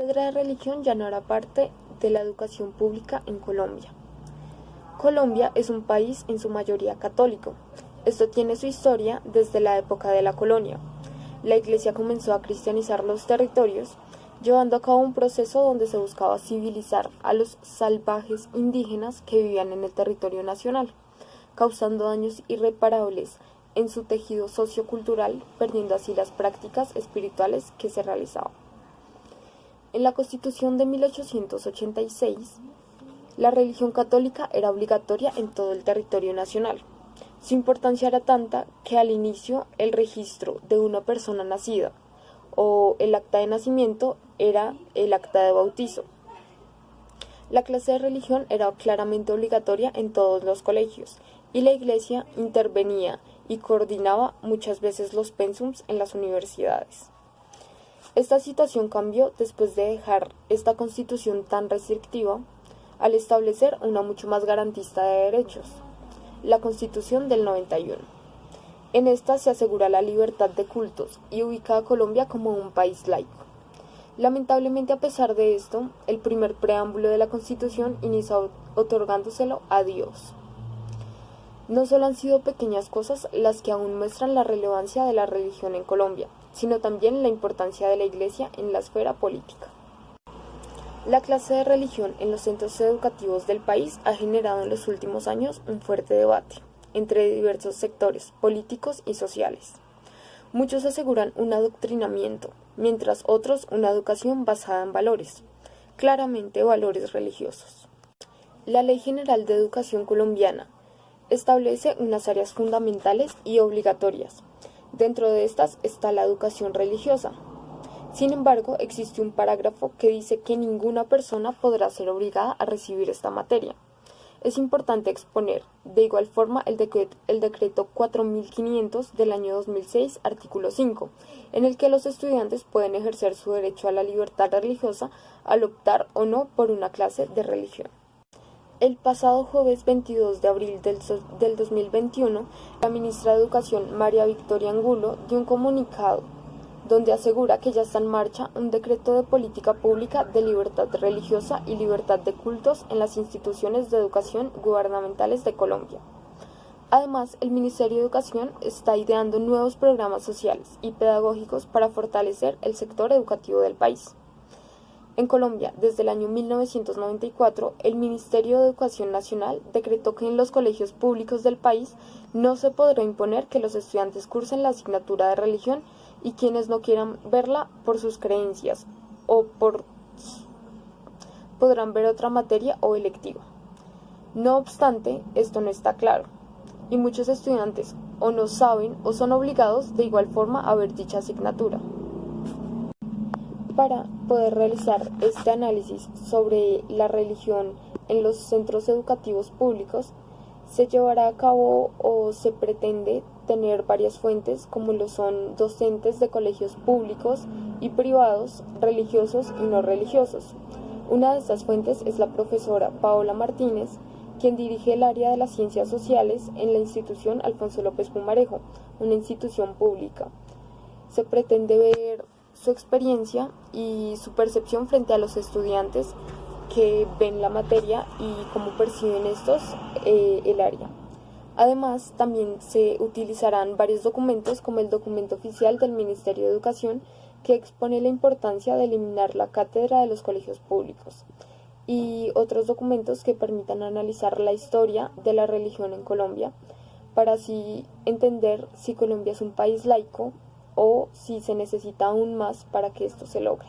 cátedra de religión ya no era parte de la educación pública en Colombia. Colombia es un país en su mayoría católico. Esto tiene su historia desde la época de la colonia. La Iglesia comenzó a cristianizar los territorios, llevando a cabo un proceso donde se buscaba civilizar a los salvajes indígenas que vivían en el territorio nacional, causando daños irreparables en su tejido sociocultural, perdiendo así las prácticas espirituales que se realizaban. En la Constitución de 1886, la religión católica era obligatoria en todo el territorio nacional. Su importancia era tanta que al inicio el registro de una persona nacida o el acta de nacimiento era el acta de bautizo. La clase de religión era claramente obligatoria en todos los colegios y la Iglesia intervenía y coordinaba muchas veces los pensums en las universidades. Esta situación cambió después de dejar esta constitución tan restrictiva al establecer una mucho más garantista de derechos, la Constitución del 91. En esta se asegura la libertad de cultos y ubica a Colombia como un país laico. Lamentablemente, a pesar de esto, el primer preámbulo de la Constitución inicia otorgándoselo a Dios. No solo han sido pequeñas cosas las que aún muestran la relevancia de la religión en Colombia, sino también la importancia de la Iglesia en la esfera política. La clase de religión en los centros educativos del país ha generado en los últimos años un fuerte debate entre diversos sectores políticos y sociales. Muchos aseguran un adoctrinamiento, mientras otros una educación basada en valores, claramente valores religiosos. La Ley General de Educación colombiana establece unas áreas fundamentales y obligatorias. Dentro de estas está la educación religiosa. Sin embargo, existe un parágrafo que dice que ninguna persona podrá ser obligada a recibir esta materia. Es importante exponer, de igual forma, el decreto 4500 del año 2006, artículo 5, en el que los estudiantes pueden ejercer su derecho a la libertad religiosa al optar o no por una clase de religión. El pasado jueves 22 de abril del 2021, la ministra de Educación, María Victoria Angulo, dio un comunicado donde asegura que ya está en marcha un decreto de política pública de libertad religiosa y libertad de cultos en las instituciones de educación gubernamentales de Colombia. Además, el Ministerio de Educación está ideando nuevos programas sociales y pedagógicos para fortalecer el sector educativo del país. En Colombia, desde el año 1994, el Ministerio de Educación Nacional decretó que en los colegios públicos del país no se podrá imponer que los estudiantes cursen la asignatura de religión y quienes no quieran verla por sus creencias podrán ver otra materia o electiva. No obstante, esto no está claro, y muchos estudiantes o no saben o son obligados de igual forma a ver dicha asignatura. Para poder realizar este análisis sobre la religión en los centros educativos públicos, se llevará a cabo o se pretende tener varias fuentes, como lo son docentes de colegios públicos y privados, religiosos y no religiosos. Una de estas fuentes es la profesora Paola Martínez, quien dirige el área de las ciencias sociales en la institución Alfonso López Pumarejo, una institución pública. Se pretende ver su experiencia y su percepción frente a los estudiantes que ven la materia y cómo perciben estos el área. Además, también se utilizarán varios documentos, como el documento oficial del Ministerio de Educación, que expone la importancia de eliminar la cátedra de los colegios públicos, y otros documentos que permitan analizar la historia de la religión en Colombia, para así entender si Colombia es un país laico o si se necesita aún más para que esto se logre.